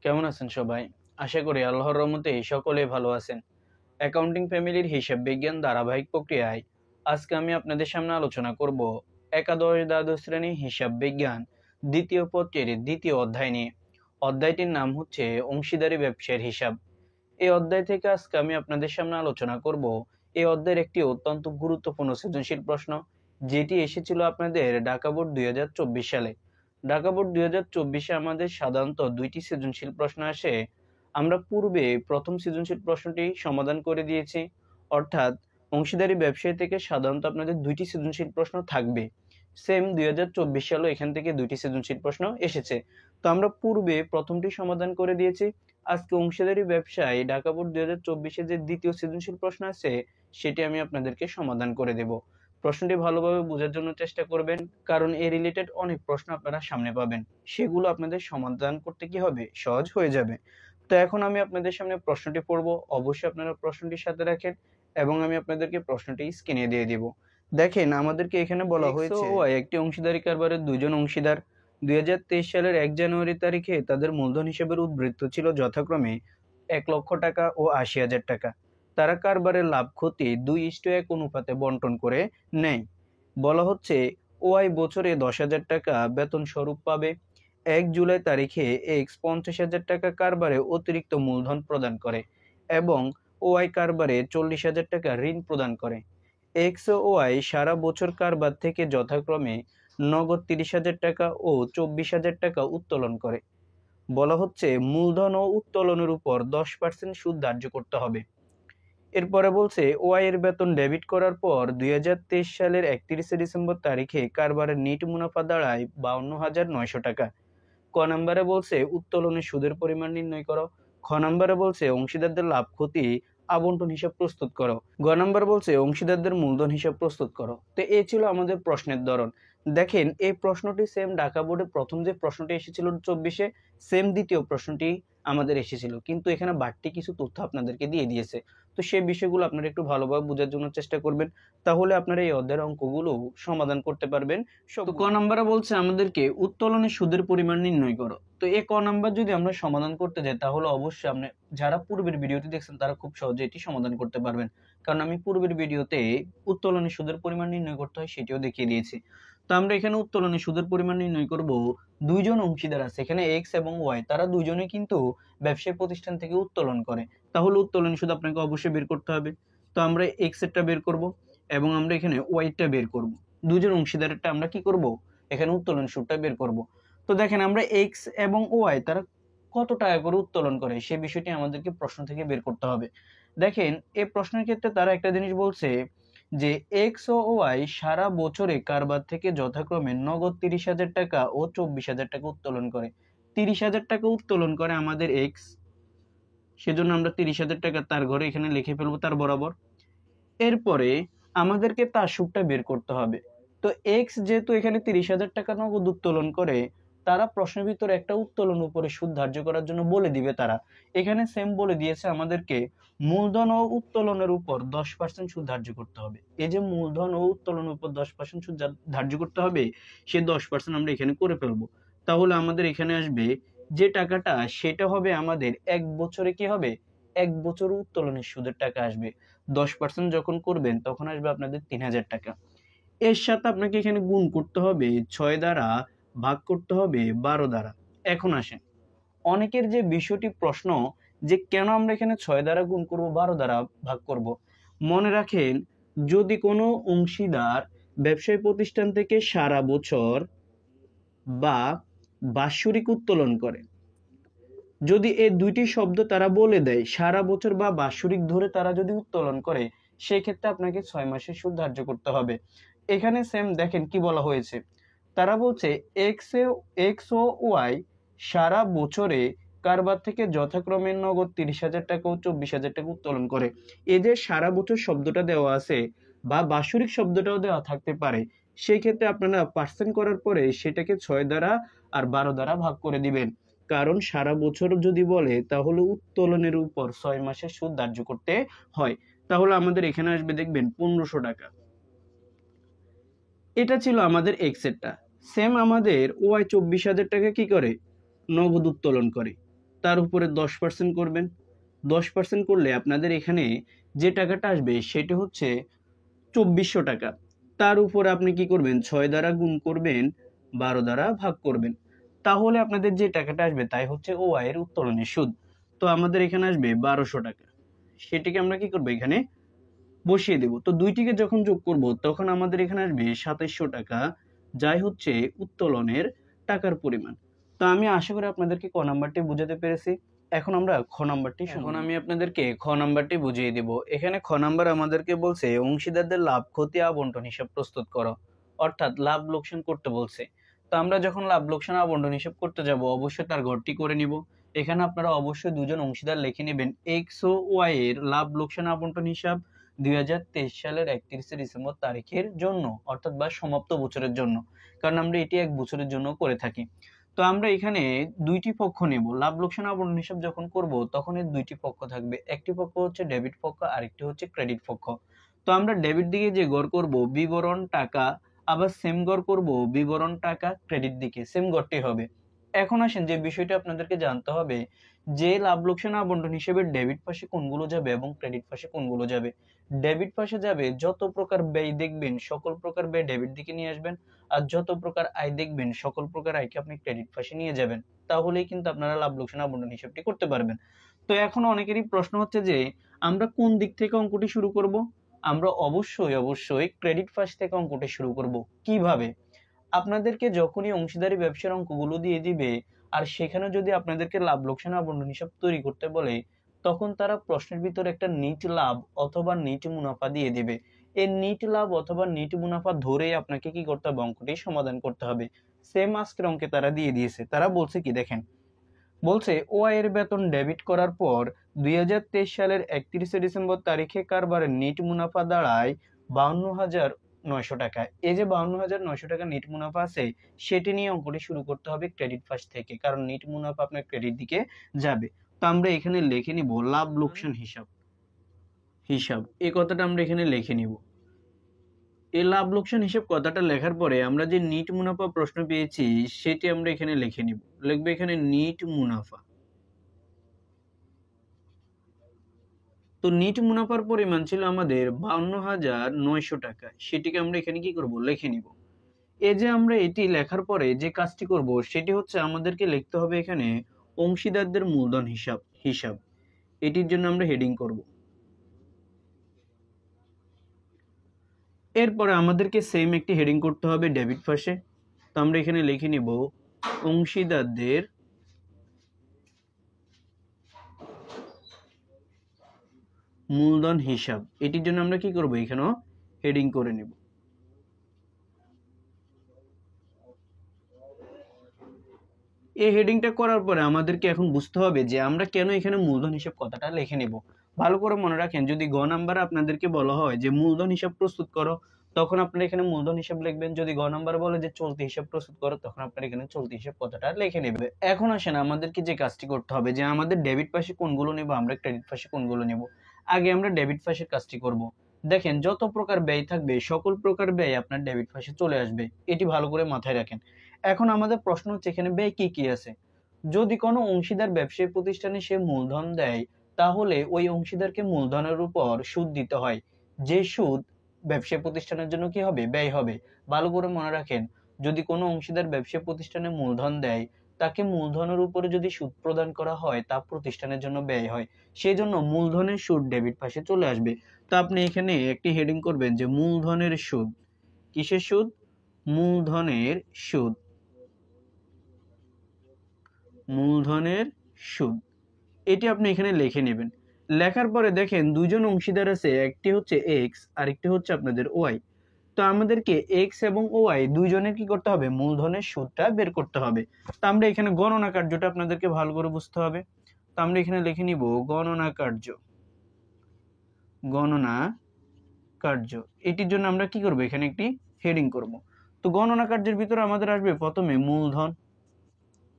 কেমন আছেন সবাই? আশা করি আল্লাহর রহমতে সকলেই ভালো আছেন। অ্যাকাউন্টিং ফ্যামিলির হিসাব বিজ্ঞান ধারাবাহিক প্রক্রিয়ায় আজকে আমি আপনাদের সামনে আলোচনা করব একাদশ দ্বাদশ শ্রেণী হিসাব বিজ্ঞান দ্বিতীয় পত্রের দ্বিতীয় অধ্যায় নিয়ে। অধ্যায়টির নাম হচ্ছে অংশীদারি ব্যবসায়ের হিসাব। এই অধ্যায় থেকে আজকে আমি আপনাদের সামনে আলোচনা করব এই অধ্যায়ের একটি অত্যন্ত গুরুত্বপূর্ণ সৃজনশীল প্রশ্ন, যেটি এসেছিল আপনাদের ঢাকা বোর্ড 2024 সালে। ঢাকা বোর্ড 2024-এ আমাদের সাধারণত দুইটি সৃজনশীল প্রশ্ন আসে। আমরা পূর্বে প্রথম সৃজনশীল প্রশ্নটি সমাধান করে দিয়েছি, অর্থাৎ অংশীদারি ব্যবসায়ী থেকে সাধারণত আপনাদের দুইটি সৃজনশীল প্রশ্ন থাকবে। সেম 2024 সালেও এখান থেকে দুইটি সৃজনশীল প্রশ্ন এসেছে। তো আমরা পূর্বে প্রথমটি সমাধান করে দিয়েছি। আজকে অংশীদারি ব্যবসায় ঢাকা বোর্ড 2024-এ যে দ্বিতীয় সৃজনশীল প্রশ্ন আছে সেটি আমি আপনাদেরকে সমাধান করে দেব। প্রশ্নটি ভালোভাবে বোঝার জন্য চেষ্টা করবেন, কারণ এ রিলেটেড অনেক প্রশ্ন আপনারা সামনে পাবেন। সেগুলো আপনাদের সমাধান করতে কি হবে, সহজ হয়ে যাবে। তো এখন আমি আপনাদের সামনে প্রশ্নটি পড়ব, অবশ্যই আপনারা প্রশ্নটির সাথে রাখেন এবং আমি আপনাদেরকে প্রশ্নটি স্ক্রিনে দিয়ে দিব। দেখেন, আমাদেরকে এখানে বলা হয়েছে একটি অংশীদারি কারবারের দুইজন অংশীদার 2023 সালের 1 জানুয়ারি তারিখে তাদের মূলধন হিসেবের উদ্বৃত্ত ছিল যথাক্রমে 1 লক্ষ টাকা ও 80,000 টাকা। তারা কারবারের লাভ ক্ষতি 2:1 অনুপাতে বন্টন করে নেয়। বলা হচ্ছে ওআই বছরে 10,000 টাকা বেতন স্বরূপ পাবে। 1 জুলাই তারিখে এক্স 50,000 টাকা কারবারে অতিরিক্ত মূলধন প্রদান করে এবং ওআই কারবারে 40,000 টাকা ঋণ প্রদান করে। এক্স ও ওয়াই সারা বছর কারবার থেকে যথাক্রমে নগদ 30,000 টাকা ও 24,000 টাকা উত্তোলন করে। বলা হচ্ছে মূলধন ও উত্তোলনের উপর 10% সুদ ধার্য করতে হবে। এরপরে বলছে ওয়াই এর বেতন ডেবিট করার পর 2023 সালের 31 ডিসেম্বর তারিখে কারবারের নিট মুনাফা দাঁড়ায় 52,900 টাকা। ক নম্বরে বলছে উত্তোলনের সুদের পরিমাণ নির্ণয় করো। খ নম্বরে বলছে অংশীদারদের লাভ ক্ষতি আবন্টন হিসাব প্রস্তুত করো। গ নম্বর বলছে অংশীদারদের মূলধন হিসাব প্রস্তুত করো। তো এই ছিল আমাদের প্রশ্নের ধরন। দেখেন, এই প্রশ্নটি সেম ঢাকা বোর্ডে প্রথম যে প্রশ্নটি এসেছিল 24-এ, সেম দ্বিতীয় প্রশ্নটি আমাদের এসেছিল, কিন্তু এখানে বাড়তি কিছু তথ্য আপনাদেরকে দিয়ে দিয়েছে। তো সেই বিষয়গুলো আপনারা একটু ভালোভাবে বোঝার জন্য চেষ্টা করবেন, তাহলে আপনারা এই অধ্যায়ের অঙ্কগুলো সমাধান করতে পারবেন। তো ক নাম্বারে বলছে আমাদেরকে উত্তোলনের সুদের পরিমাণ নির্ণয় করো। তো এই ক নাম্বার যদি আমরা সমাধান করতে যাই, তাহলে অবশ্যই আপনি যারা পূর্বের ভিডিওটি দেখছেন তারা খুব সহজে এটি সমাধান করতে পারবেন, কারণ আমি পূর্বের ভিডিওতে উত্তোলনের সুদের পরিমাণ নির্ণয় করতে হয় সেটিও দেখিয়ে দিয়েছি। তো আমরা এখানে উত্তোলনের সুদের পরিমাণ নির্ণয় করব। দুইজন অংশীদার আছে এখানে, এক্স এবং ওয়াই, তারা দুইজনে কিন্তু ব্যবসায়ী প্রতিষ্ঠান থেকে উত্তোলন করে। তাহলে উত্তোলনের সুদ আপনাকে অবশ্যই বের করতে হবে। তো আমরা এক্স এরটা বের করব এবং আমরা এখানে ওয়াইটা বের করব। দুজন অংশীদারেরটা আমরা কি করব, এখানে উত্তোলন সুদটা বের করব। তো দেখেন, আমরা এক্স এবং ওয়াই তারা কত টাকা করে উত্তোলন করে সে বিষয়টি আমাদেরকে প্রশ্ন থেকে বের করতে হবে। দেখেন, এই প্রশ্নের ক্ষেত্রে তারা একটা জিনিস বলছে যে এক্স ও ওয়াই সারা বছরে কারবার থেকে যথাক্রমে নগদ 30,000 টাকা ও 24,000 টাকা উত্তোলন করে। 30,000 টাকা উত্তোলন করে আমাদের এক্স, সেজন্য আমরা 30,000 টাকা তার ঘরে এখানে লিখে ফেলবো তার বরাবর। এরপরে আমাদেরকে তার সুদটা বের করতে হবে। তো এক্স যেহেতু এখানে 30,000 টাকা নগদ উত্তোলন করে, তারা প্রশ্নের ভিতরে একটা উত্তোলন উপরে সুদ ধার্য করার জন্য বলে দিবে। তারা এখানে সেম বলে দিয়েছে আমাদেরকে মূলধন ও উত্তোলনের উপর 10% সুদ ধার্য করতে হবে। এই যে মূলধন ও উত্তোলনের উপর 10% সুদ ধার্য করতে হবে, সে 10% আমরা এখানে করে ফেলবো। তাহলে আমাদের এখানে আসবে যে টাকাটা, সেটা হবে আমাদের 1 বছরে কি হবে, 1 বছর উত্তোলনের সুদের টাকা আসবে। 10% যখন করবেন তখন আসবে আপনাদের 3,000 টাকা। এর সাথে আপনাকে এখানে গুণ করতে হবে 6 দ্বারা, ভাগ করতে হবে 12 দ্বারা। এখন আসেন, অনেকের যে বিষয়টি প্রশ্ন যে কেন আমরা এখানে 6 দ্বারা গুণ করব, 12 দ্বারা ভাগ করব। মনে রাখেন, যদি কোনো অংশীদার ব্যবসায়ী প্রতিষ্ঠান থেকে সারা বছর বা বাৎসরিক উত্তোলন করে, যদি এই দুইটি শব্দ তারা বলে দেয়, সারা বছর বা বাৎসরিক ধরে তারা যদি উত্তোলন করে, সেই ক্ষেত্রে আপনাকে 6 মাসের সুদ ধার্য করতে হবে। এখানে সেম দেখেন কি বলা হয়েছে, তারা বলছে এক্স ও ওয়াই সারা বছরে কারবার থেকে যথাক্রমে নগদ 30,000 টাকা ও 24,000 টাকা উত্তোলন করে। এই যে সারা বছর শব্দটা দেওয়া আছে বা বাৎসরিক শব্দটাও দেওয়া থাকতে পারে, সেই ক্ষেত্রে আপনারা পার্সেন্ট করার পরে সেটাকে 6 দ্বারা আর 12 দ্বারা ভাগ করে দিবেন। কারণ সারা বছর যদি বলে তাহলে উত্তোলনের উপর 6 মাসের সুদ ধার্য করতে হয়। তাহলে আমাদের এখানে আসবে দেখবেন 1500 টাকা। এটা ছিল আমাদের এক্স এরটা। সেম আমাদের ওয়াই 24,000 টাকা কি করে, নগদ উত্তোলন করে। তার উপরে 10% করবেন। 10% করলে আপনাদের এখানে যে টাকাটা আসবে সেটি হচ্ছে 2400 টাকা। তার উপরে আপনি কি করবেন, 6 দ্বারা গুণ করবেন, 12 দ্বারা ভাগ করবেন। তাহলে আপনাদের যে টাকাটা আসবে তাই হচ্ছে ওআই এর উত্তোলনের সুদ। তো আমাদের এখানে আসবে 1200 টাকা। সেটিকে আমরা কি করব, এখানে বসিয়ে দেব। তো দুইটিকে যখন যোগ করব তখন আমাদের এখানে আসবে 2700 টাকা, যাই হচ্ছে উত্তোলনের টাকার পরিমাণ। তো আমি আশা করি আপনাদেরকে ক নাম্বারটি বুঝাতে পেরেছি। এখন আমরা খ নাম্বারটি এখন আমি আপনাদেরকে খ নাম্বারটি বুঝিয়ে দিব। এখানে খ নাম্বার আমাদেরকে বলছে অংশীদারদের লাভ ক্ষতি আবন্টন হিসাব প্রস্তুত করো, অর্থাৎ লাভ লোকসান করতে বলছে। তো আমরা যখন লাভ লোকসান আবন্টন হিসাব করতে যাব অবশ্যই তার ঘরটি করে নিব। এখানে আপনারা অবশ্যই দুজন অংশীদার লিখে নেবেন এক্স ও ওয়াই এর লাভ লোকসান আবন্টন হিসাব 2023 সালের 31শে ডিসেম্বর তারিখের জন্য, অর্থাৎ বা সমাপ্ত বছরের জন্য, কারণ আমরা এটি এক বছরের জন্য করে থাকি। তো আমরা এখানে দুইটি পক্ষ নেব। লাভ লোকসান আবন্টন হিসাব যখন করব তখন এর দুইটি পক্ষ থাকবে, একটি পক্ষ হচ্ছে ডেবিট পক্ষ, আরেকটি হচ্ছে ক্রেডিট পক্ষ। তো আমরা ডেবিট দিকে যে গড় করব বিবরণ টাকা, আবার সেম গড় করব বিবরণ টাকা ক্রেডিট দিকে, সেম গড়টি হবে। এখন আসেন যে বিষয়টা আপনাদেরকে জানতে হবে যে লাভ লোকসান আবন্টন হিসেবে ডেবিট পাশে কোনগুলো যাবে এবং ক্রেডিট পাশে কোনগুলো যাবে। ডেবিট পাশে যাবে যত প্রকার ব্যয় দেখবেন সকল প্রকার ব্যয় ডেবিট দিকে নিয়ে আসবেন, আর যত প্রকার আয় দেখবেন সকল প্রকার আয়কে আপনি ক্রেডিট পাশে নিয়ে যাবেন। তাহলেই কিন্তু আপনারা লাভ লোকসান আবন্টন হিসাবটি করতে পারবেন। তো এখন অনেকেরই প্রশ্ন হচ্ছে যে আমরা কোন দিক থেকে অঙ্কটি শুরু করব। আমরা অবশ্যই ক্রেডিট পাশ থেকে অঙ্কটি শুরু করব। কিভাবে? আপনাদেরকে যখনই অংশীদারি ব্যবসার অঙ্কগুলো দিয়ে দিবে আর সেখানে যদি আপনাদেরকে লাভ লোকসান আবন্টন হিসাব তৈরি করতে বলে, তখন তারা প্রশ্নের ভিতরে একটা নিট লাভ অথবা নিট মুনাফা দিয়ে দিবে। এই নিট লাভ অথবা নিট মুনাফা ধরেই আপনাকে কি করতে হবে, অঙ্কটি সমাধান করতে হবে। সেম আজকের অঙ্কে তারা দিয়ে দিয়েছে। তারা বলছে কি দেখেন, বলছে ওআই এর বেতন ডেবিট করার পর 2023 সালের 31শে ডিসেম্বর তারিখে কারবারের নিট মুনাফা দাঁড়ায় 52,900 টাকা। এই যে 52,900 টাকা নিট মুনাফা আছে সেটি নিয়ে অঙ্কটি শুরু করতে হবে ক্রেডিট পাশ থেকে, কারণ নিট মুনাফা আপনার ক্রেডিট দিকে যাবে। তো আমরা এখানে লিখে নিব লাভ লোকসান হিসাব। এই কথাটা আমরা এখানে লিখে নিব। এই লাভ লোকসান হিসাব কথাটা লেখার পরে আমরা যে নিট মুনাফা প্রশ্ন পেয়েছি সেটি আমরা এখানে লিখে নিব। লিখবো এখানে নিট মুনাফা। তো নিট মুনাফার পরিমাণ ছিল আমাদের 52,900 টাকা। সেটিকে আমরা এখানে কি করব, লিখে নিব। এই যে আমরা এটি লেখার পরে যে কাজটি করব সেটি হচ্ছে আমাদেরকে লিখতে হবে এখানে অংশীদারদের মূলধন হিসাব। এটির জন্য আমরা হেডিং করব। এরপরে আমাদেরকে সেম একটি হেডিং করতে হবে ডেবিট পাশে। তো আমরা এখানে লিখে নিব অংশীদারদের মূলধন হিসাব। এটির জন্য আমরা কি করব, এখানেও হেডিং করে নেব। এই হেডিংটা করার পরে আমাদেরকে এখন বুঝতে হবে যে আমরা কেন এখানে মূলধন হিসাব কথাটা লিখে নেব। ভালো করে মনে রাখেন, যদি গ নাম্বার আপনাদেরকে বলা হয় যে মূলধন হিসাব প্রস্তুত করো তখন আপনারা এখানে মূলধন হিসাব লিখবেন। যদি গ নাম্বার বলে যে চলতি হিসাব প্রস্তুত করো তখন আপনারা এখানে চলতি হিসাব কথাটা লিখে নেবে। এখন আসেন আমাদেরকে যে কাজটি করতে হবে যে আমাদের ডেবিট পাশে কোনগুলো নেব, আমরা ক্রেডিট পাশে কোনগুলো নেব। আগে আমরা ডেবিট পাশের কাজটি করব। দেখেন যত প্রকার ব্যয় থাকবে সকল প্রকার ব্যয় আপনার ডেবিট পাশে চলে আসবে, এটি ভালো করে মাথায় রাখেন। এখন আমাদের প্রশ্ন হচ্ছে এখানে ব্যয় কি কি আছে। যদি কোনো অংশীদার ব্যবসায়ী প্রতিষ্ঠানে সে মূলধন দেয় তাহলে ওই অংশীদারকে মূলধনের উপর সুদ দিতে হয়, যে সুদ ব্যবসায়ী প্রতিষ্ঠানের জন্য কি হবে, ব্যয় হবে। ভালো করে মনে রাখেন, যদি কোনো অংশীদার ব্যবসায়ী প্রতিষ্ঠানে মূলধন দেয় তাকে মূলধনের উপরে যদি সুদ প্রদান করা হয় তা প্রতিষ্ঠানের জন্য ব্যয় হয়, সেই জন্য মূলধনের সুদ ডেবিট পাশে চলে আসবে। তো আপনি এখানে একটি হেডিং করবেন যে মূলধনের সুদ। কিসের সুদ? মূলধনের সুদ। মূলধনের সুদ এটি আপনি এখানে লিখে নেবেন। লেখার পরে দেখেন দুইজন অংশীদার আছে, একটি হচ্ছে এক্স আর একটি হচ্ছে আপনাদের ওয়াই। তো আমাদেরকে এক্স এবং ওয়াই দুইজনের কি করতে হবে, মূলধনের সুদটা বের করতে হবে। তো আমরা এখানে গণনা কার্যটা আপনাদেরকে ভালো করে বুঝতে হবে। তো আমরা এখানে লিখে নিব গণনা কার্য। এটির জন্য আমরা কি করব, এখানে একটি হেডিং করব। তো গণনা কার্যের ভিতরে আমাদের আসবে প্রথমে মূলধন।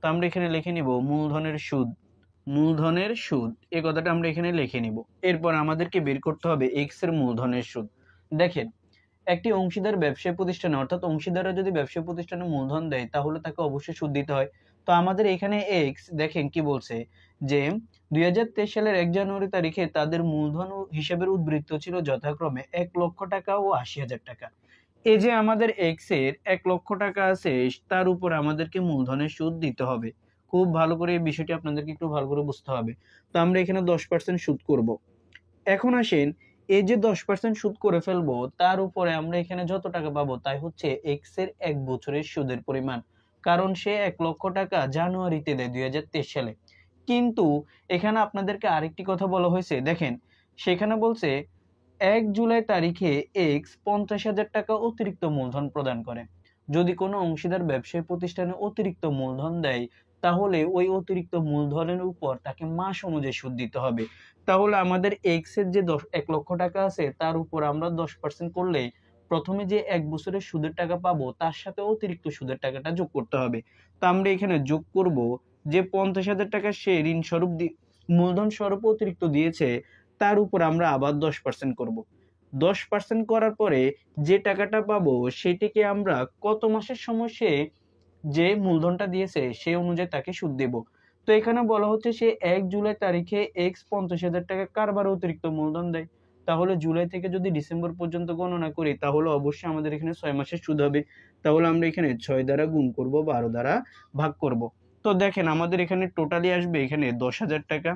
তো আমরা এখানে লিখে নিব মূলধনের সুদ এই কথাটা আমরা এখানে লিখে নিব। এরপর আমাদেরকে বের করতে হবে এক্স এর মূলধনের সুদ। দেখেন একটি অংশীদার ব্যবসায়ী প্রতিষ্ঠানে, অর্থাৎ অংশীদাররা যদি ব্যবসায়ী প্রতিষ্ঠানে মূলধন দেয় তাহলে তাকে অবশ্যই সুদ দিতে হয়। তো আমাদের এখানে এক্স দেখেন কি বলছে যে 2023 সালের 1 জানুয়ারি তারিখে তাদের মূলধন হিসাবের উদ্বৃত্ত ছিল যথাক্রমে 1,00,000 টাকা ও 80,000 টাকা। এই যে আমাদের এক্স এর 1,00,000 টাকা আছে, তার উপর আমাদেরকে মূলধনের সুদ দিতে হবে। খুব ভালো করে এই বিষয়টি আপনাদেরকে একটু ভালো করে বুঝতে হবে। তো আমরা এখানে 10% সুদ করব। এখন আসেন, এই যে 10% সুদ করে ফেলবো, তার উপরে আমরা এখানে যত টাকা পাবো তাই হচ্ছে এক্স এর 1 বছরের সুদের পরিমাণ। কারণ সে 1,00,000 টাকা জানুয়ারিতে দেয় 2023 সালে। কিন্তু এখানে আপনাদেরকে আরেকটি কথা বলা হয়েছে, দেখেন সেখানে বলছে 1 জুলাই তারিখে এক্স 50,000 টাকা অতিরিক্ত মূলধন প্রদান করে। যদি কোনো অংশীদার ব্যবসায়ী প্রতিষ্ঠানে অতিরিক্ত মূলধন দেয়, তাহলে ওই অতিরিক্ত মূলধনের উপর তাকে মাস অনুযায়ী সুদ দিতে হবে। তাহলে আমাদের এক্স এর যে 1,00,000 টাকা আছে, তার উপর আমরা 10% করলে প্রথমে যে 1 বছরের সুদের টাকা পাবো, তার সাথে অতিরিক্ত সুদের টাকাটা যোগ করতে হবে। তো আমরা এখানে যোগ করব যে 50,000 টাকা সে ঋণ স্বরূপ মূলধন স্বরূপ অতিরিক্ত দিয়েছে, তার উপর আমরা আবার 10% করব। 10% করার পরে যে টাকাটা পাবো, সেটিকে আমরা কত মাসের সময় সে যে মূলধনটা দিয়েছে সেই অনুযায়ী তাকে সুদ দেব। তো এখানে বলা হচ্ছে সে 1 জুলাই তারিখে এক্স 50,000 টাকা কারবার অতিরিক্ত মূলধন দেয়। তাহলে জুলাই থেকে যদি ডিসেম্বর পর্যন্ত গণনা করি, তাহলে অবশ্যই আমাদের এখানে 6 মাসের সুদ হবে। তাহলে আমরা এখানে 6 দ্বারা গুণ করব, 12 দ্বারা ভাগ করব। তো দেখেন আমাদের এখানে টোটালি আসবে এখানে 10,000 টাকা।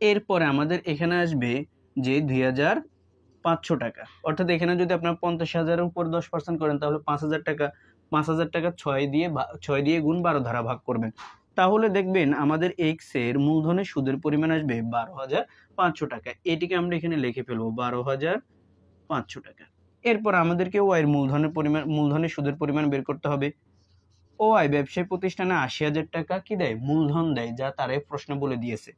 এরপরে আমাদের এখানে আসবে যে 2,500 টাকা। অর্থাৎ এখানে যদি আপনার 50,000-এর উপর 10% করেন, তাহলে 5,000 টাকা। 5,000 টাকা 6 দিয়ে গুণ 12 দ্বারা ভাগ করবেন। তাহলে দেখবেন আমাদের এক্স এর মূলধনের সুদের পরিমাণ আসবে 12,500 টাকা। এটিকে আমরা এখানে লিখে ফেলবো 12,500 টাকা। এরপর আমাদেরকে ওয়াই এর মূলধনের সুদের পরিমাণ বের করতে হবে। ওয়াই ব্যবসায়ী প্রতিষ্ঠানে 80,000 টাকা কি দেয়? মূলধন দেয়, যা তারা প্রশ্ন বলে দিয়েছে।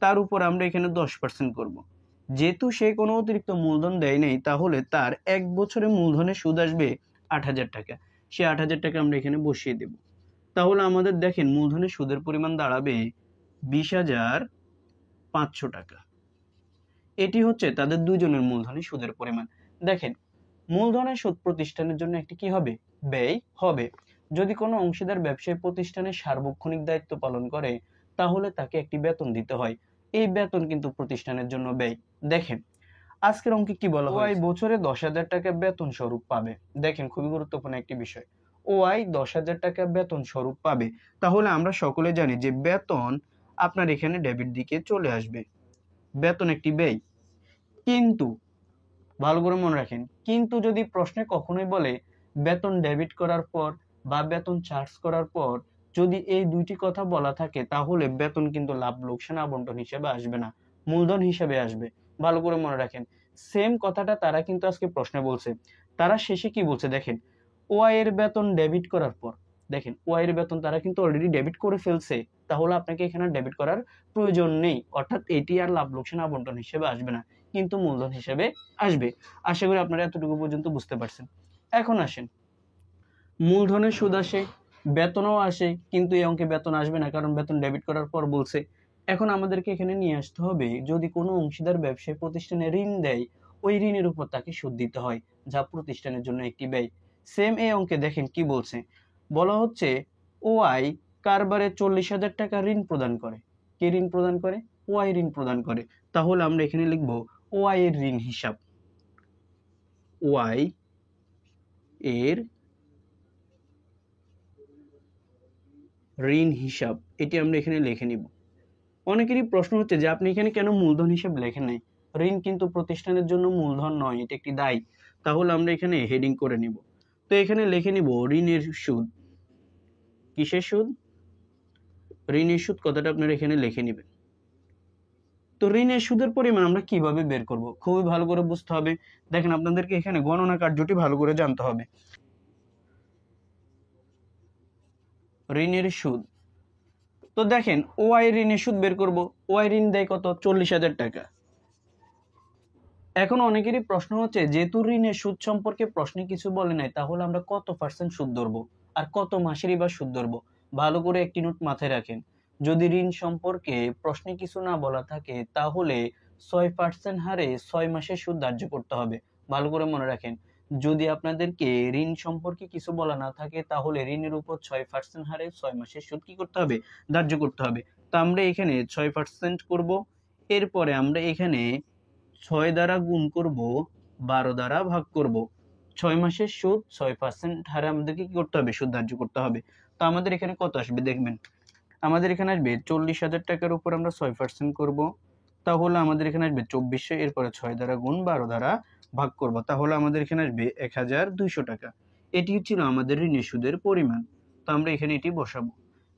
তার উপর আমরা এখানে 10% করব। যেহেতু সে কোনো অতিরিক্ত মূলধন দেয় নাই, তাহলে তার 1 বছরে মূলধনের সুদ আসবে 8,000 টাকা। সে 8,000 টাকা আমরা এখানে বসিয়ে দেব। তাহলে আমাদের দেখেন মূলধনের সুদের পরিমাণ দাঁড়াবে 20,500 টাকা। এটি হচ্ছে তাদের দুজনের মূলধনের সুদের পরিমাণ। দেখেন, মূলধনের সুদ প্রতিষ্ঠানের জন্য একটি কি হবে? ব্যয় হবে। যদি কোনো অংশীদার ব্যবসায়ী প্রতিষ্ঠানের সার্বক্ষণিক দায়িত্ব পালন করে, তাহলে তাকে একটি বেতন দিতে হয়। এই বেতন কিন্তু প্রতিষ্ঠানের জন্য ব্যয়। দেখেন আজকের অঙ্কে কি বলা হয়, বছরে 10,000 টাকা বেতন স্বরূপ পাবে। দেখেন খুবই গুরুত্বপূর্ণ একটি বিষয়, ওয়াই 10,000 টাকা বেতন স্বরূপ পাবে। তাহলে আমরা সকলে জানি যে বেতন আপনার এখানে ডেবিট দিকে চলে আসবে। বেতন একটি ব্যয়। কিন্তু ভালো করে মনে রাখেন, কিন্তু যদি প্রশ্নে কখনোই বলে বেতন ডেবিট করার পর বা বেতন চার্জ করার পর যদি এই দুইটি কথা বলা থাকে, তাহলে বেতন কিন্তু লাভ লোকসান আবন্টন হিসেবে আসবে না, মূলধন হিসেবে আসবে। ভালো করে মনে রাখেন, সেম কথাটা তারা কিন্তু আজকে প্রশ্নে বলছে। তারা শেষে কি বলছে দেখেন, ওয়াই এর বেতন ডেবিট করার পর, দেখেন ওয়াই এর বেতন তারা কিন্তু অলরেডি ডেবিট করে ফেলছে। তাহলে আপনাকে এখানে ডেবিট করার প্রয়োজন নেই, অর্থাৎ এটি আর লাভ লোকসান আবন্টন হিসেবে আসবে না, কিন্তু মূলধন হিসেবে আসবে। আশা করি আপনারা এতটুকু পর্যন্ত বুঝতে পারছেন। এখন আসেন, মূলধনের সুদ আসে, বেতনও আসে, কিন্তু এই অঙ্কে বেতন আসবে না, কারণ বেতন ডেবিট করার পর বলছে। এখন আমাদেরকে এখানে নিয়ে আসতে হবে, যদি কোনো অংশীদার ব্যবসায়ী প্রতিষ্ঠানে ঋণ দেয়, ওই ঋণের উপর তাকে সুদ দিতে হয়, যা প্রতিষ্ঠানের জন্য একটি ব্যয়। সেম এই অঙ্কে দেখেন কি বলছে, বলা হচ্ছে ওয়াই কারবারে 40,000 টাকা ঋণ প্রদান করে। কে ঋণ প্রদান করে? ওয়াই ঋণ প্রদান করে। তাহলে আমরা এখানে লিখবো ওয়াই এর ঋণ হিসাব। ওয়াই এর ঋণ হিসাব, এটি আমরা এখানে লিখে নিব। অনেকেরই প্রশ্ন হচ্ছে যে আপনি এখানে কেন মূলধন হিসাব লেখেন নাই? ঋণ কিন্তু প্রতিষ্ঠানের জন্য মূলধন নয়, এটা একটি দায়। তাহলে আমরা এখানে হেডিং করে নিব। তো এখানে লিখে নিব ঋণের সুদ। কিসের সুদ? ঋণের সুদ কথাটা আপনারা এখানে লিখে নেবেন। তো ঋণের সুদের পরিমাণ আমরা কিভাবে বের করব? খুবই ভালো করে বুঝতে হবে। দেখেন আপনাদেরকে এখানে গণনা কার্যটি ভালো করে জানতে হবে। ঋণের সুদ, তো দেখেন ওয়াই ঋণের সুদ বের করব। ওয়াই ঋণ দেয় কত? 40,000 টাকা। এখন অনেকেরই প্রশ্ন হচ্ছে, যেহেতু ঋণের সুদ সম্পর্কে প্রশ্নে কিছু বলে নাই, তাহলে আমরা কত পার্সেন্ট সুদ ধরবো আর কত মাসেরই বা সুদ ধরবো? ভালো করে একটি নোট মাথায় রাখেন, যদি ঋণ সম্পর্কে প্রশ্নে কিছু না বলা থাকে, তাহলে 6% হারে 6 মাসের সুদ ধার্য করতে হবে। ভালো করে মনে রাখেন, যদি আপনাদেরকে ঋণ সম্পর্কে কিছু বলা না থাকে তাহলে ঋণের উপর 6% হারে 6 মাসের সুদ কি করতে হবে, ধার্য করতে হবে। তো আমরা এখানে 6% করব, এরপরে আমরা এখানে 6 দ্বারা গুণ করব, 12 দ্বারা ভাগ করব। 6 মাসের সুদ 6% হারে আমাদেরকে কি করতে হবে, সুদ ধার্য করতে হবে। তো আমাদের এখানে কত আসবে দেখবেন, আমাদের এখানে আসবে 40,000 টাকার উপর আমরা 6% করব, তাহলে আমাদের এখানে আসবে 2400, এরপরে 6 দ্বারা গুণ 12 দ্বারা ভাগ করব, তাহলে আমাদের এখানে আসবে 1200 টাকা। এটি ছিল আমাদের ঋণের সুদের পরিমাণ। তো আমরা এখানে এটি বসাবো।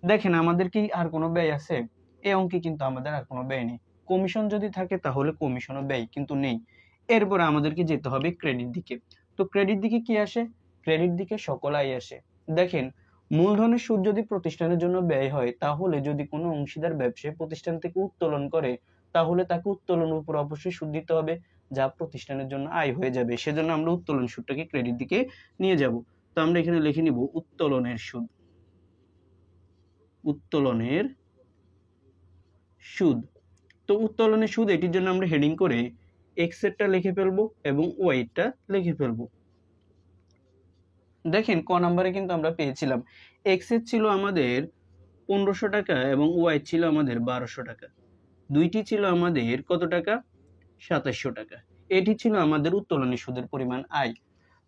দেখেন আমাদের কি আর কোনো ব্যয় আছে? এই অঙ্কে কিন্তু আমাদের আর কোনো ব্যয় নেই। কমিশন যদি থাকে তাহলে কমিশনও ব্যয়, কিন্তু নেই। এরপরে আমাদেরকে যেতে হবে ক্রেডিট দিকে। তো ক্রেডিট দিকে কি আসে? ক্রেডিট দিকে সকল আয় আসে। দেখেন, মূলধনের সুদ যদি প্রতিষ্ঠানের জন্য ব্যয় হয়, তাহলে যদি কোনো অংশীদার ব্যবসায়ী প্রতিষ্ঠান থেকে উত্তোলন করে, তাহলে তাকে উত্তোলনের উপর অবশ্যই সুদ দিতে হবে, যা প্রতিষ্ঠানের জন্য আয় হয়ে যাবে। সেজন্য আমরা উত্তোলন সুদটাকে ক্রেডিট দিকে নিয়ে যাব। তো আমরা এখানে লিখে নিব উত্তোলনের সুদ। উত্তোলনের সুদ। তো উত্তোলনের সুদ, এটির জন্য আমরা হেডিং করে এক্স এরটা লিখে ফেলবো এবং ওয়াই এরটা লিখে ফেলবো। দেখেন ক নাম্বারে কিন্তু আমরা পেয়েছিলাম এক্স এর ছিল আমাদের 1500 টাকা এবং ওয়াই ছিল আমাদের 1200 টাকা। দুইটি ছিল আমাদের কত টাকা? 2700 টাকা। এটি ছিল আমাদের উত্তোলনের সুদের পরিমাণ আয়।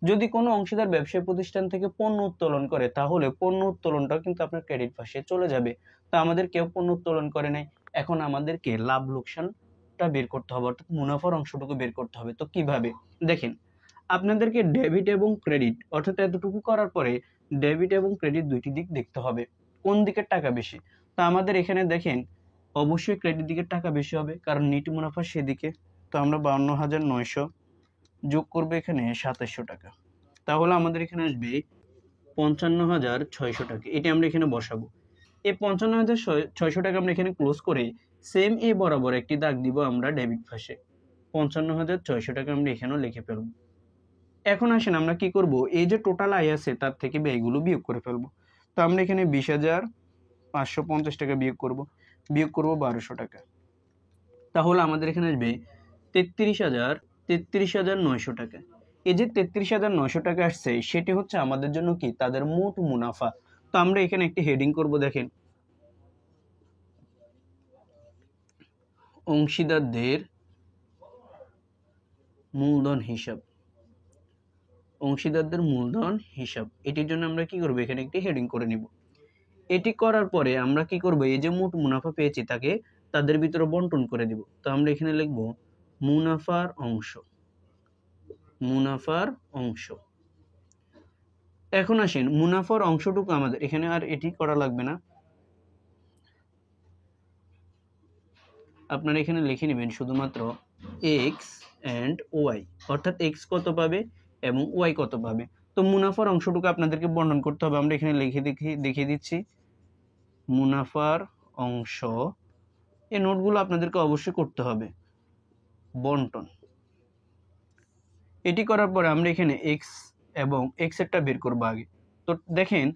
যদি কোনো অংশীদার ব্যবসায়ী প্রতিষ্ঠান থেকে পণ্য উত্তোলন করে, তাহলে পণ্য উত্তোলনটাও কিন্তু আপনার ক্রেডিট পাশে চলে যাবে। তো আমাদের কেউ পণ্য উত্তোলন করে নাই, এখন আমাদেরকে লাভ লোকসানটা বের করতে হবে, অর্থাৎ মুনাফার অংশটুকু বের করতে হবে। তো কিভাবে দেখেন, আপনাদেরকে ডেবিট এবং ক্রেডিট, অর্থাৎ এতটুকু করার পরে ডেবিট এবং ক্রেডিট দুইটি দিক দেখতে হবে, কোন দিকের টাকা বেশি। তো আমাদের এখানে দেখেন অবশ্যই ক্রেডিট দিকের টাকা বেশি হবে, কারণ নিট মুনাফা সেদিকে। তো আমরা 52,900 যোগ করবো এখানে 2700 টাকা, তাহলে আমাদের এখানে আসবে 55,600 টাকা। এটি আমরা এখানে বসাবো। এই 55,600 টাকা আমরা এখানে ক্লোজ করে সেম এ বরাবর একটি দাগ দিব আমরা ডেবিট পাশে। 55,600 টাকা আমরা এখানেও লিখে ফেলবো। এখন আসেন আমরা কি করব, এই যে টোটাল আয় আছে তার থেকে ব্যয়গুলো বিয়োগ করে ফেলবো। তো আমরা এখানে 20,550 টাকা বিয়োগ করব 1200 টাকা, তাহলে আমাদের এখানে আসবে 33,900 টাকা। এই যে 33,900 টাকা আসছে, সেটি হচ্ছে আমাদের জন্য কি, তাদের মোট মুনাফা। তো আমরা এখানে একটি হেডিং করব, দেখেন অংশীদারদের মূলধন হিসাব। অংশীদারদের মূলধন হিসাব, এটির জন্য আমরা কি করব, এখানে একটি হেডিং করে নিব। এটি করার পরে আমরা কি করব, এই যে মোট মুনাফা পেয়েছি তাকে তাদের ভিতরে বন্টন করে দিব। তো আমরা এখানে লিখব মুনাফার অংশ। মুনাফার অংশ। এখন আসেন মুনাফার অংশটুকু আমাদের এখানে আর এটি করা লাগবে না, আপনারা এখানে লিখে নেবেন শুধুমাত্র এক্স অ্যান্ড ওয়াই, অর্থাৎ এক্স কত পাবে এবং ওয়াই কত পাবে। তো মুনাফার অংশটুকু আপনাদেরকে বন্টন করতে হবে। আমরা এখানে দেখিয়ে দিচ্ছি মুনাফার অংশ। এই নোটগুলো আপনাদেরকে অবশ্যই করতে হবে। বন্টন, এটি করার পরে আমরা এখানে এক্স এবং এক্স এরটা বের করবো আগে। তো দেখেন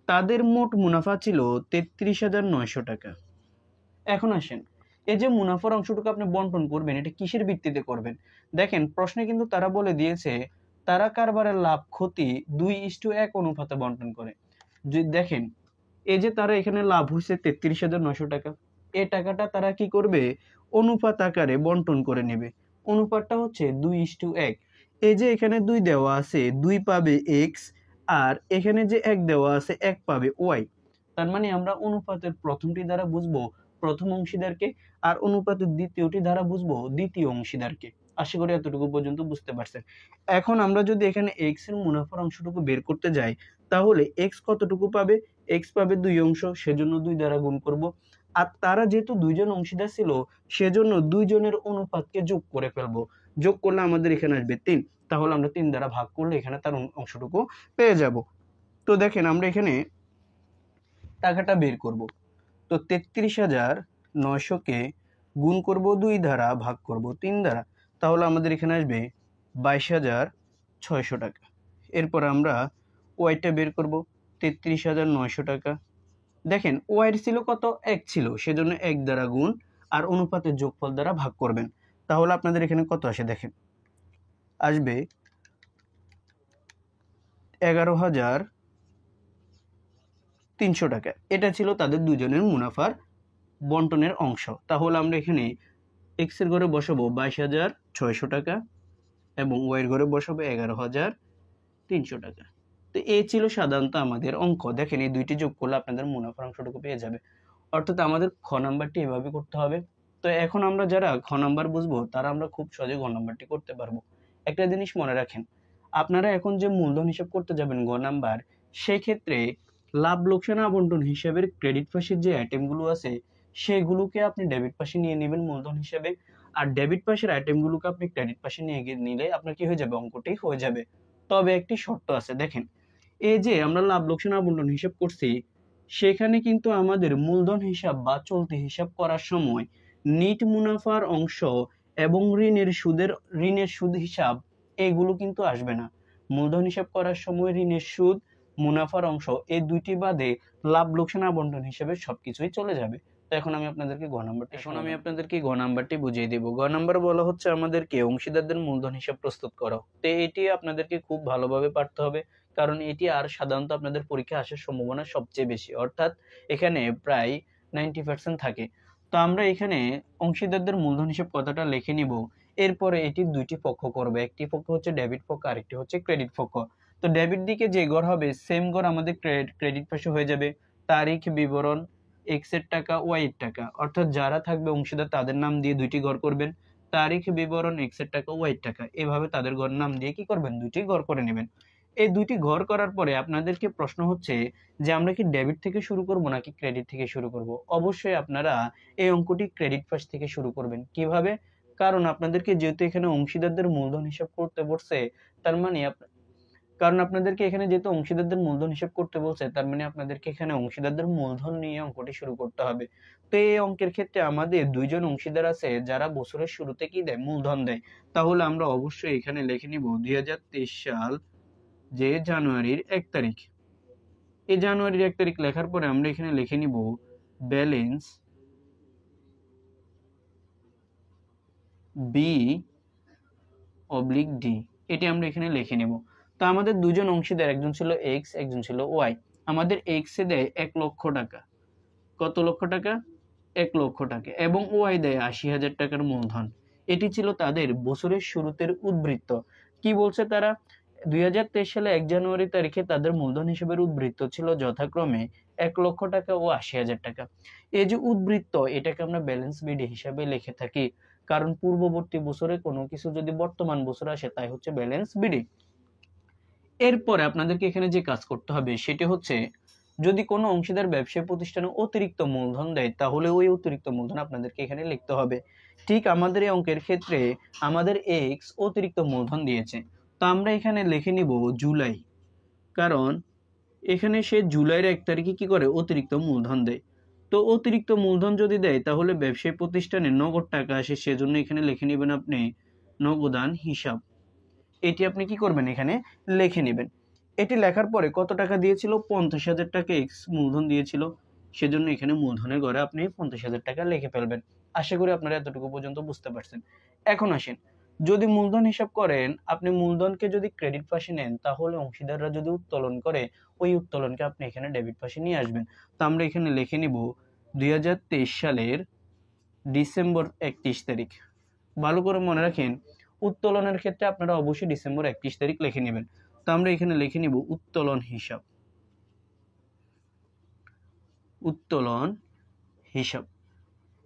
তাদের মোট মুনাফা ছিল 33,900 টাকা। এখন আসেন, এই যে মুনাফার অংশটুকু আপনি বন্টন করবেন, এটা কিসের ভিত্তিতে করবেন? দেখেন প্রশ্নে কিন্তু তারা বলে দিয়েছে তারা কারবারের লাভ ক্ষতি 2:1 অনুপাতে বন্টন করে। যদি দেখেন এই যে তারা এখানে লাভ হয়েছে 33,900 টাকা, এই টাকাটা তারা কি করবে, অনুপাত আকারে বন্টন করে নেবে। অনুপাতটা হচ্ছে 2:1। এই যে এখানে 2 দেওয়া আছে, 2 পাবে এক্স, আর এখানে যে 1 দেওয়া আছে 1 পাবে ওয়াই। তার মানে আমরা অনুপাতের প্রথমটি দ্বারা বুঝবো প্রথম অংশীদারকে, আর অনুপাতের দ্বিতীয়টি দ্বারা বুঝবো দ্বিতীয় অংশীদারকে। আশা করি এতটুকু পর্যন্ত বুঝতে পারছেন। এখন আমরা যদি এখানে এক্স এর মুনাফার অংশটুকু বের করতে যাই, তাহলে এক্স কতটুকু পাবে, এক্স পাবে 2 অংশ, সেজন্য 2 দ্বারা গুণ করব। আর তারা যেহেতু দুইজন অংশীদার ছিল, সেজন্য দুইজনের অনুপাতকে যোগ করে ফেলবো। যোগ করলে আমাদের এখানে আসবে 3, তাহলে আমরা 3 দ্বারা ভাগ করলে এখানে তার অংশটুকু পেয়ে যাব। তো দেখেন আমরা এখানে টাকাটা বের করব। তো 33,900 কে গুণ করব 2 দ্বারা, ভাগ করব 3 দ্বারা, তাহলে আমাদের এখানে আসবে 22,600 টাকা। এরপর আমরা ওয়াইটা বের করব, 33,900 টাকা। দেখেন ওয়াইয়ের ছিল কত, 1 ছিল, সেজন্য 1 দ্বারা গুণ আর অনুপাতের যোগফল দ্বারা ভাগ করবেন, তাহলে আপনাদের এখানে কত আসে দেখেন, আসবে 11,300 টাকা। এটা ছিল তাদের দুজনের মুনাফার বন্টনের অংশ। তাহলে আমরা এখানে এক্স এর ঘরে বসাবো 22,600 টাকা এবং ওয়াই এর ঘরে বসাবো 11,300 টাকা। তো এই ছিল সাধারণত আমাদের অঙ্ক। দেখেন এই দুইটি যোগ করলে আপনাদের মুনাফার অংশটুকু পেয়ে যাবে। অর্থাৎ আমাদের খ নাম্বারটি এভাবে করতে হবে। তো এখন আমরা যারা খ নাম্বার বুঝবো তারা আমরা খুব সহজে গ নাম্বারটি করতে পারবো। একটা জিনিস মনে রাখেন, আপনারা এখন যে মূলধন হিসাব করতে যাবেন গ নাম্বার, সেই ক্ষেত্রে লাভ লোকসান আবন্টন হিসাবের ক্রেডিট পাশের যে আইটেমগুলো আছে সেগুলোকে আপনি ডেবিট পাশে নিয়ে নেবেন মূলধন হিসাবে, আর ডেবিট পাশের আইটেমগুলোকে আপনি ক্রেডিট পাশে নিয়ে নিলে আপনার কি হয়ে যাবে, অঙ্কটি হয়ে যাবে। তবে একটি শর্ত আছে, দেখেন এই যে আমরা লাভ লোকসান আবন্টন হিসাব করছি সেখানে কিন্তু আমাদের মূলধন হিসাব বা চলতি হিসাব করার সময় নিট মুনাফার অংশ এবং ঋণের সুদ হিসাব এগুলো কিন্তু আসবে না। মূলধন হিসাব করার সময় ঋণের সুদ, মুনাফার অংশ এই দুইটি বাদে লাভ লোকসান আবন্টন হিসাবে সবকিছুই চলে যাবে। তো এখন আমি আপনাদেরকে গ নাম্বারটি বুঝিয়ে দেব। গ নাম্বার বলা হচ্ছে আমাদেরকে অংশীদারদের মূলধন হিসাব প্রস্তুত করো। তো এটি আপনাদেরকে খুব ভালোভাবে পারতে হবে, কারণ এটি আর সাধারণত আপনাদের পরীক্ষা আসার সম্ভাবনা সবচেয়ে বেশি, অর্থাৎ এখানে প্রায় 90% থাকে। তো আমরা এখানে অংশীদারদের মূলধন হিসাব কথাটা লিখে নিব। এরপরে এটি দুইটি পক্ষ করবে, একটি পক্ষ হচ্ছে ডেবিট পক্ষ, আরেকটি হচ্ছে ক্রেডিট পক্ষ। তো ডেবিট দিকে যে ঘর হবে সেম ঘর আমাদের ক্রেডিট পাশে হয়ে যাবে। তারিখ বিবরণ এক্স এর টাকা, ওয়াই এর টাকা, অর্থাৎ যারা থাকবে অংশীদার তাদের নাম দিয়ে দুইটি ঘর করবেন। তারিখ বিবরণ এক্স এর টাকা, ওয়াই এর টাকা, এভাবে তাদের ঘর নাম দিয়ে কি করবেন, দুইটি ঘর করে নেবেন। এই দুইটি ঘর করার পরে আপনাদেরকে প্রশ্ন হচ্ছে যে আমরা কি ডেবিট থেকে শুরু করব নাকি ক্রেডিট থেকে শুরু করব। অবশ্যই আপনারা এই অঙ্কটি ক্রেডিট পাশ থেকে শুরু করবেন। কিভাবে? কারণ আপনাদেরকে যেহেতু এখানে অংশীদারদের মূলধন হিসাব করতে বলছে, তার মানে আপনাদেরকে এখানে যেহেতু অংশীদারদের মূলধন হিসাব করতে বলছে, তার মানে আপনাদেরকে এখানে অংশীদারদের মূলধন নিয়ে অঙ্কটি শুরু করতে হবে। তো এই অঙ্কের ক্ষেত্রে আমাদের দুইজন অংশীদার আছে যারা বছরের শুরুতে কি দেয়, মূলধন দেয়। তাহলে আমরা অবশ্যই এখানে লিখে নিব 2023 সাল যে জানুয়ারির 1 তারিখ। এই জানুয়ারির 1 তারিখ লেখার পরে আমরা এখানে লিখে নিব ব্যালেন্স B/D, এটি আমরা এখানে লিখে নেব। তো আমাদের দুজন অংশীদার, একজন ছিল এক্স, একজন ছিল ওয়াই। আমাদের এক্স এ দেয় 1 লক্ষ টাকা। কত লক্ষ টাকা? 1 লক্ষ টাকা। এবং ওয়াই দেয় 80,000 টাকার মূলধন। এটি ছিল তাদের বছরের শুরুতে উদ্বৃত্ত। কি বলছে তারা? 2023 সালে 1 জানুয়ারি তারিখে তাদের মূলধন হিসেবে উদ্বৃত্ত ছিল যথাক্রমে 1 লক্ষ টাকা ও 80,000 টাকা। এই যে উদ্বৃত্ত, এটাকে আমরা ব্যালেন্স বিডি হিসাবে লিখে থাকি, কারণ পূর্ববর্তী বছরে কোনো কিছু যদি বর্তমান বছরে আসে তাই হচ্ছে ব্যালেন্স বিডি। এরপরে আপনাদেরকে এখানে যে কাজ করতে হবে সেটি হচ্ছে, যদি কোনো অংশীদার ব্যবসায়ী প্রতিষ্ঠানে অতিরিক্ত মূলধন দেয় তাহলে ওই অতিরিক্ত মূলধন আপনাদেরকে এখানে লিখতে হবে। ঠিক আমাদের এই অঙ্কের ক্ষেত্রে আমাদের এক্স অতিরিক্ত মূলধন দিয়েছে, তো আমরা এখানে লিখে নিব জুলাই, কারণ এখানে সে জুলাইয়ের 1 তারিখে কি করে, অতিরিক্ত মূলধন দেয়। তো অতিরিক্ত মূলধন যদি দেয় তাহলে ব্যবসায়ী প্রতিষ্ঠানে নগদ টাকা আসে, সেজন্য এখানে লিখে নেবেন আপনি নগদান হিসাব। এটি আপনি কি করবেন, এখানে লিখে নেবেন। এটি লেখার পরে কত টাকা দিয়েছিল, 50,000 টাকা এক্স মূলধন দিয়েছিল, সেজন্য এখানে মূলধনের ঘরে আপনি 50,000 টাকা লিখে ফেলবেন। আশা করি আপনারা এতটুকু পর্যন্ত বুঝতে পারছেন। এখন আসেন, যদি মূলধন হিসাব করেন, আপনি মূলধনকে যদি ক্রেডিট পাশে নেন তাহলে অংশীদাররা যদি উত্তোলন করে ওই উত্তোলনকে আপনি এখানে ডেবিট পাশে নিয়ে আসবেন। তো আমরা এখানে লিখে নিব 2023 সালের ডিসেম্বর 31 তারিখ। ভালো করে মনে রাখেন, উত্তোলনের ক্ষেত্রে আপনারা অবশ্যই ডিসেম্বর 31 তারিখ লিখে নেবেন। তো আমরা এখানে লিখে নিব উত্তোলন হিসাব।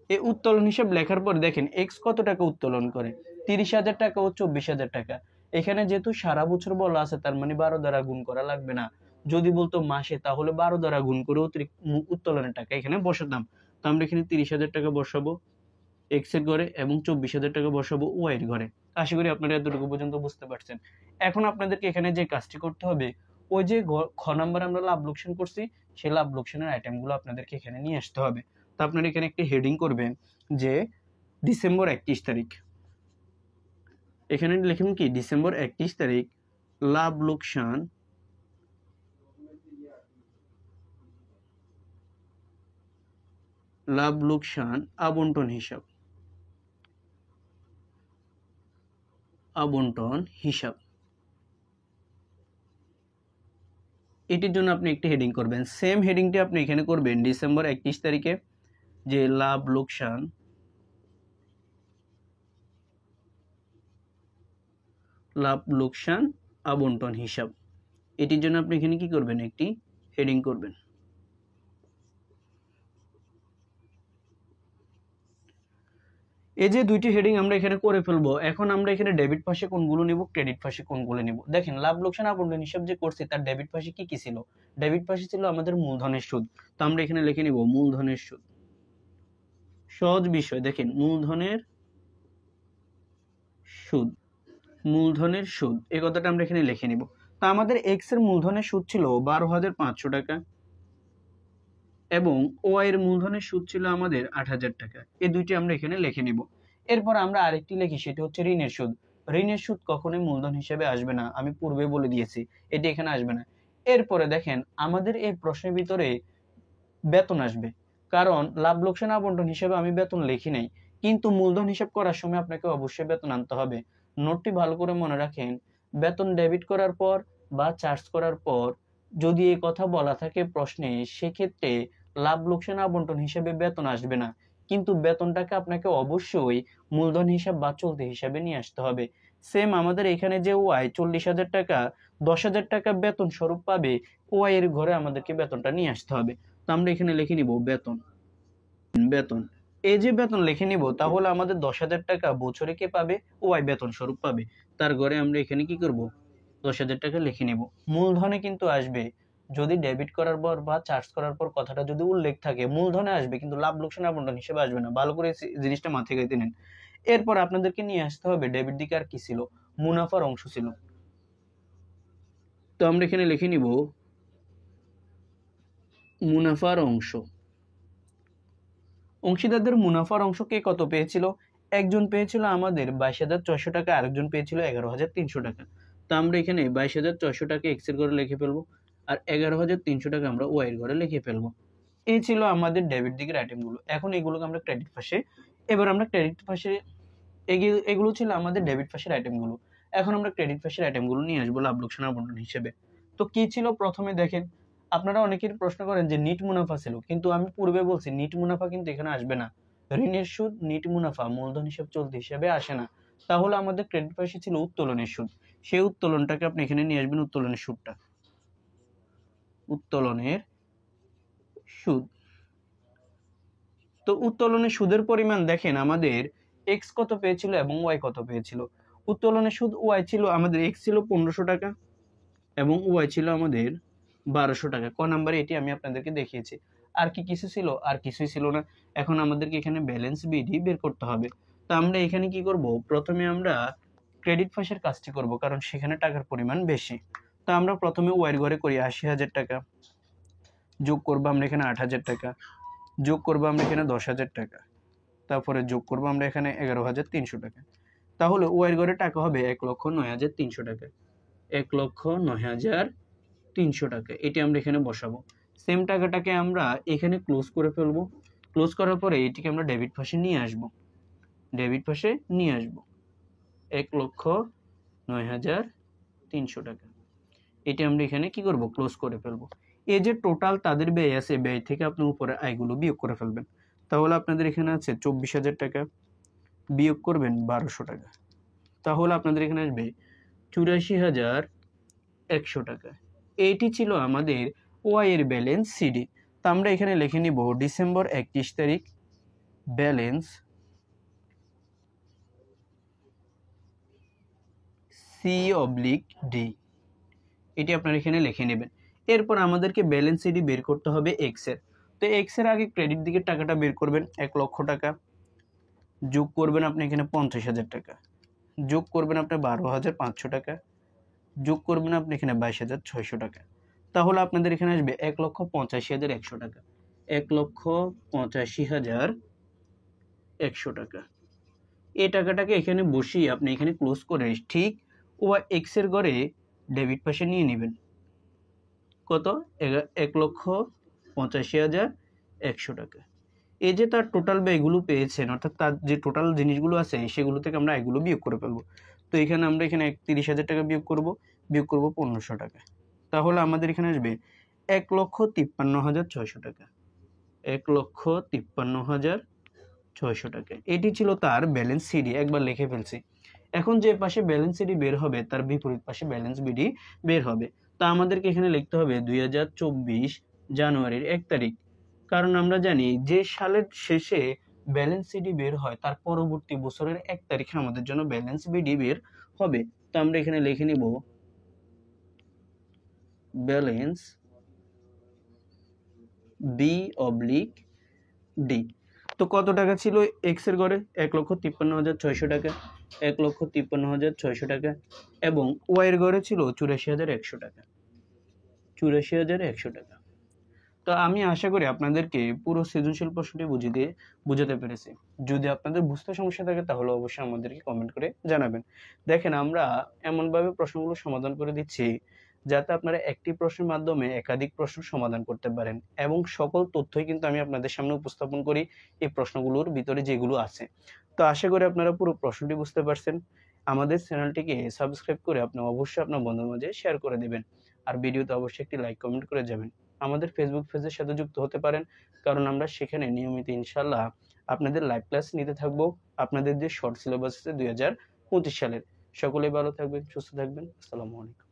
এই উত্তোলন হিসাব লেখার পর দেখেন এক্স কত টাকা উত্তোলন করে, 30,000 টাকা ও 24,000 টাকা। এখানে যেহেতু সারা বছর বলা আছে তার মানে 12 দ্বারা গুণ করা লাগবে না। যদি বলতো মাসে তাহলে 12 দ্বারা গুণ করে অতিরিক্ত উত্তোলনের টাকা এখানে বসাতাম। তো আমরা এখানে 30,000 টাকা বসাবো এক্স এর ঘরে এবং 24,000 টাকা বসাবো ওয়াই এর ঘরে। আশা করি আপনারা এতটুকু পর্যন্ত বুঝতে পারছেন। এখন আপনাদেরকে এখানে যে কাজটি করতে হবে, ওই যে খ নাম্বার আমরা লাভ লোকসান করছি সেই লাভ লোকসানের আইটেমগুলো আপনাদেরকে এখানে নিয়ে আসতে হবে। তো আপনারা এখানে একটি হেডিং করবেন যে ডিসেম্বর 31 তারিখ। এখানে লিখবেন কি, ডিসেম্বর 31 তারিখ লাভ লোকসান আবন্টন হিসাব। এটির জন্য আপনি একটি হেডিং করবেন। সেম হেডিংটি আপনি এখানে করবেন ডিসেম্বর 31 তারিখে, যে লাভ লোকসান আবন্টন হিসাব। এটির জন্য আপনি এখানে কি করবেন, একটি হেডিং করবেন। এই যে দুইটি হেডিং আমরা এখানে করে ফেলবো। এখন আমরা এখানে ডেবিট পাশে কোনগুলো নিব, ক্রেডিট পাশে কোনগুলো নিব। দেখেন লাভ লোকসান আবন্টন হিসাব যে করছি তার ডেবিট পাশে কি কি ছিল। ডেবিট পাশে ছিল আমাদের মূলধনের সুদ, তো আমরা এখানে লিখে নিব মূলধনের সুদ। সহজ বিষয়, দেখেন মূলধনের সুদ এই কথাটা আমরা এখানে লিখে নিব। তো আমাদের এক্স এর মূলধনের সুদ ছিল 12,500 টাকা এবং ওয়াই এর মূলধনের সুদ ছিল আমাদের 8,000 টাকা। এই দুইটি আমরা এখানে লিখে নিব। এরপর আমরা আরেকটি লিখি, সেটি হচ্ছে ঋণের সুদ। ঋণের সুদ কখনোই মূলধন হিসেবে আসবে না, আমি পূর্বে বলে দিয়েছি, এটি এখানে আসবে না। এরপরে দেখেন আমাদের এই প্রশ্নের ভিতরে বেতন আসবে, কারণ লাভ লোকসান আবন্টন হিসেবে আমি বেতন লিখি নাই, কিন্তু মূলধন হিসাব করার সময় আপনাকে অবশ্যই বেতন আনতে হবে। নোটটি ভালো করে মনে রাখেন, বেতন ডেবিট করার পর বা চার্জ করার পর যদি এই কথা বলা থাকে প্রশ্নে, সেক্ষেত্রে লাভ লোকসান আবন্টন হিসেবে বেতন আসবে না, কিন্তু বেতনটাকে আপনাকে অবশ্যই মূলধন হিসাব বা চলতি হিসাবে নিয়ে আসতে হবে। সেম আমাদের এখানে যে ওয়াই 40,000 টাকা 10,000 টাকা বেতন স্বরূপ পাবে, ওয়াই এর ঘরে আমাদেরকে বেতনটা নিয়ে আসতে হবে। তো আমরা এখানে লিখে নিব বেতন। এই যে বেতন লিখে নিব, তাহলে আমাদের 10,000 টাকা বছরে কে পাবে, ওয়াই বেতন স্বরূপ পাবে। তার ঘরে আমরা এখানে কি করব, 10,000 টাকা লিখে নিব। মূলধনে কিন্তু আসবে, যদি ডেবিট করার পর বা চার্জ করার পর কথাটা যদি উল্লেখ থাকে মূলধনে আসবে, কিন্তু লাভ লোকসান আবন্টন হিসেবে আসবে না। ভালো করে জিনিসটা মাথায় গাইতে নেন। এরপর আপনাদেরকে নিয়ে আসতে হবে ডেবিট দিকে আর কি ছিল, মুনাফার অংশ ছিল। তো আমরা এখানে লিখে নিব মুনাফার অংশ। অংশীদারদের মুনাফার অংশ কে কত পেয়েছিল, একজন পেয়েছিল আমাদের 22,400 টাকা, আরেকজন পেয়েছিল 11,300 টাকা। তো আমরা এখানে 22,400 টাকা এক্স এর ঘরে লিখে ফেলবো, আর 11,300 টাকা আমরা ওয়াই এর ঘরে লিখে ফেলবো। এই ছিল আমাদের ডেবিট দিকের আইটেমগুলো। এখন এগুলোকে আমরা ক্রেডিট পাশে, এবার আমরা ক্রেডিট পাশে এগুলো ছিল আমাদের ডেবিট পাশের আইটেমগুলো। এখন আমরা ক্রেডিট পাশের আইটেমগুলো নিয়ে আসবো লাভ লোকসান আবন্টন হিসেবে। তো কি ছিল প্রথমে দেখেন, আপনারা অনেকেই প্রশ্ন করেন যে নিট মুনাফা ছিল, কিন্তু আমি পূর্বে বলছি নিট মুনাফা কিন্তু এখানে আসবে না। ঋণের সুদ, নিট মুনাফা মূলধন হিসাব চলতি হিসাবে আসে না। তাহলে আমাদের ক্রেডিট পাশে ছিল উত্তোলনের সুদ, সেই উত্তোলনটাকে আপনি এখানে নিয়ে আসবেন, উত্তোলনের সুদটা, উত্তোলনের সুদ। তো উত্তোলনের সুদের পরিমাণ দেখেন আমাদের এক্স কত পেয়েছিল এবং ওয়াই কত পেয়েছিল। উত্তোলনের সুদ ওয়াই ছিল আমাদের, এক্স ছিল 1500 টাকা এবং ওয়াই ছিল আমাদের 1200 টাকা। ক নাম্বারে এটি আমি আপনাদেরকে দেখিয়েছি। আর কি কিছু ছিল, আর কিছুই ছিল না। এখন আমাদেরকে এখানে ব্যালেন্স বিডি বের করতে হবে। তো আমরা এখানে কি করব, প্রথমে আমরা ক্রেডিট পাশের কাজটি করব, কারণ সেখানে টাকার পরিমাণ বেশি। তো আমরা প্রথমে ওয়াইয়ের ঘরে করি 80,000 টাকা, যোগ করবো আমরা এখানে 8,000 টাকা, যোগ করবো আমরা এখানে 10,000 টাকা, তারপরে যোগ করবো আমরা এখানে 11,300 টাকা। তাহলে ওয়াইয়ের ঘরে টাকা হবে 1,09,300 টাকা, 1,09,300 টাকা। এটি আমরা এখানে বসাবো। সেম টাকাটাকে আমরা এখানে ক্লোজ করে ফেলবো। ক্লোজ করার পরে এটিকে আমরা ডেবিট পাশে নিয়ে আসব, 1,09,300 টাকা। এটি আমরা এখানে কি করব, ক্লোজ করে ফেলবো। এই যে টোটাল তাদের ব্যয় আছে, ব্যয় থেকে আপনি উপরে আয়গুলো বিয়োগ করে ফেলবেন। তাহলে আপনাদের এখানে আছে 24,000 টাকা, বিয়োগ করবেন 1200 টাকা, তাহলে আপনাদের এখানে আসবে 84,100 টাকা। এইটি ছিল আমাদের ওয়াই এর ব্যালেন্স সিডি। তো আমরা এখানে লিখে নিব ডিসেম্বর 31 তারিখ ব্যালেন্স C/D, এটি আপনারা এখানে লিখে নেবেন। এরপর আমাদেরকে ব্যালেন্স সিডি বের করতে হবে এক্স এর। তো এক্স এর আগে ক্রেডিট দিকের টাকাটা বের করবেন, 1,00,000 টাকা, যোগ করবেন আপনি এখানে 50,000 টাকা, যোগ করবেন আপনি 12,500 টাকা, যোগ করবেন আপনি এখানে 22,600 টাকা। তাহলে আপনাদের এখানে আসবে 1,85,100 টাকা, 1,85,100 টাকা। এই টাকাটাকে এখানে বসিয়ে আপনি এখানে ক্লোজ করে ঠিক ওয়াই এক্স এর ঘরে ডেবিট পাশে নিয়ে নেবেন। কত, 1,85,100 টাকা। এই যে তার টোটাল ব্যয়গুলো পেয়েছেন, অর্থাৎ তার যে টোটাল জিনিসগুলো আছে সেগুলো থেকে আমরা এগুলো বিয়োগ করে ফেলবো। তো এখানে আমরা এখানে 30,000 টাকা বিয়োগ করব 1,500 টাকা। তাহলে আমাদের এখানে আসবে 1,53,600 টাকা। 1,53,600 টাকা, এটি ছিল তার ব্যালেন্স সিডি। একবার লিখে ফেলছি। এখন যে পাশে ব্যালেন্স সিডি বের হবে তার বিপরীত পাশে ব্যালেন্স বিডি বের হবে। তা আমাদেরকে এখানে লিখতে হবে 2024 জানুয়ারির 1 তারিখ, কারণ আমরা জানি যে সালের শেষে ব্যালেন্স সিডি বের হয় তার পরবর্তী বছরের 1 তারিখে আমাদের জন্য ব্যালেন্স বিডি বের হবে। তো আমরা এখানে লিখে নিব ব্যালেন্স বি অবলিক ডি। তো কত টাকা ছিল এক্স এর ঘরে? 1,53,600 টাকা, 1,53,600 টাকা, এবং ওয়াই এর ঘরে ছিল 84,100 টাকা, 84,100 টাকা। তো আমি আশা করি আপনাদেরকে পুরো সৃজনশীল প্রশ্নটি বুঝাতে পেরেছি। যদি আপনাদের বুঝতে সমস্যা থাকে তাহলে অবশ্যই আমাদেরকে কমেন্ট করে জানাবেন। দেখেন, আমরা এমনভাবে প্রশ্নগুলো সমাধান করে দিচ্ছি যাতে আপনারা একটি প্রশ্নের মাধ্যমে একাধিক প্রশ্ন সমাধান করতে পারেন, এবং সকল তথ্যই কিন্তু আমি আপনাদের সামনে উপস্থাপন করি এই প্রশ্নগুলোর ভিতরে যেগুলো আছে। তো আশা করি আপনারা পুরো প্রশ্নটি বুঝতে পারছেন। আমাদের চ্যানেলটিকে সাবস্ক্রাইব করে আপনি অবশ্যই আপনার বন্ধুর মাঝে শেয়ার করে দিবেন, আর ভিডিওতে অবশ্যই একটি লাইক কমেন্ট করে যাবেন। আমাদের ফেসবুক পেজের সাথে যুক্ত হতে পারেন, কারণ আমরা সেখানে নিয়মিত ইনশাল্লাহ আপনাদের লাইভ ক্লাস নিতে থাকবো। আপনাদের যে শর্ট সিলেবাস আছে 2025 সালের। সকলেই ভালো থাকবেন, সুস্থ থাকবেন। আসসালামু আলাইকুম।